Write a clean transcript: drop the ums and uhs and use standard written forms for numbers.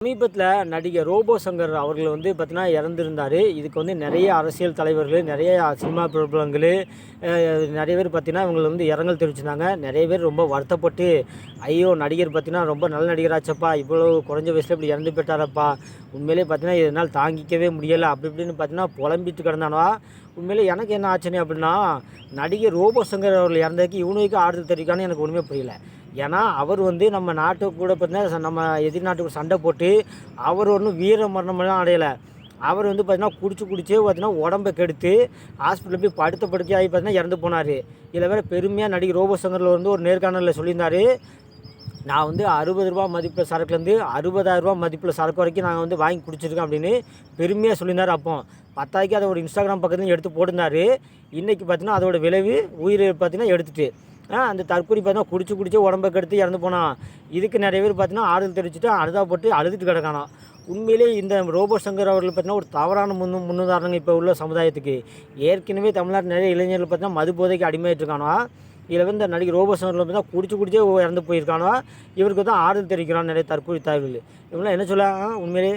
சமீபத்தில் நடிகர் ரோபோ சங்கர் அவர்கள் பார்த்தீங்கன்னா இறந்திருந்தார். இதுக்கு நிறைய அரசியல் தலைவர்கள், நிறைய சினிமா பிரபலங்கள், நிறைய பேர் பார்த்தீங்கன்னா இவங்களை இரங்கல் தெரிவிச்சிருந்தாங்க. நிறைய பேர் ரொம்ப வருத்தப்பட்டு, ஐயோ நடிகர் பார்த்தீங்கன்னா ரொம்ப நல்ல நடிகராச்சப்பா, இவ்வளோ குறைஞ்ச வயசில் இப்படி இறந்து போயிட்டாரப்பா, உண்மையிலே பார்த்தீங்கன்னா இதனால் தாங்கிக்கவே முடியலை அப்படி இப்படின்னு பார்த்தீங்கன்னா புலம்பிட்டு கிடந்தானா. உண்மையிலே எனக்கு என்ன ஆச்சுன்னு அப்படின்னா, நடிகர் ரோபோ சங்கர் அவர்கள் இறந்ததுக்கு இவனுக்கு ஆறுதல் தெரிவிக்கான்னு எனக்கு ஒன்றுமே புரியல. ஏன்னா அவர் நம்ம நாட்டு கூட பார்த்தீங்கன்னா நம்ம எதிர் நாட்டுக்கு சண்டை போட்டு அவர் ஒன்றும் வீர மரணமெல்லாம் அடையலை. அவர் பார்த்தீங்கன்னா குடிச்சே பார்த்தீங்கன்னா உடம்பை கெடுத்து ஹாஸ்பிட்டலில் போய் படுக்கையாகி பார்த்தீங்கன்னா இறந்து போனார். இதில் வேறு பெருமையாக நடிகர் ரோபோ சங்கரில் ஒரு நேர்காணலில் சொல்லியிருந்தார், நான் ரூ. 60 மதிப்பில் சரக்குலேருந்து ரூ. 60,000 மதிப்பில் சரக்கு வரைக்கும் நாங்கள் வாங்கி குடிச்சிருக்கோம் அப்படின்னு பெருமையாக சொல்லியிருந்தார். அப்போ பத்தாய்க்கு அதோட இன்ஸ்டாகிராம் பக்கத்துலையும் எடுத்து போட்டிருந்தார். இன்றைக்கி பார்த்தீங்கன்னா அதோட விளைவு உயிர் பார்த்தீங்கன்னா எடுத்துட்டு அந்த தற்கொலை பார்த்தீங்கன்னா குடிச்சு உடம்பை கெடுத்து இறந்து போனான். இதுக்கு நிறைய பேர் பார்த்தீங்கன்னா ஆறுதல் தெரிவிச்சுட்டு அழுதாப்பட்டு அழுதுட்டு கிடக்கானாம். உண்மையிலே இந்த ரோபோ சங்கர் அவர்கள் பார்த்தீங்கன்னா ஒரு தவறான முன்னுதாரணங்க இப்போ உள்ள சமுதாயத்துக்கு. ஏற்கனவே தமிழ்நாட்டு நிறைய இளைஞர்கள் பார்த்தீங்கன்னா மது போதைக்கு அடிமையாகிட்டு இருக்கானோ. இதில் இந்த நடிகர் ரோபோ சங்கரில் பார்த்தீங்கன்னா குடிச்சே இறந்து போயிருக்கானோ. இவருக்கு தான் ஆறுதல் தெரிவிக்கிறான் நிறைய தற்கொலை தாய்கள். இவங்களாம் என்ன சொல்ல உண்மையிலே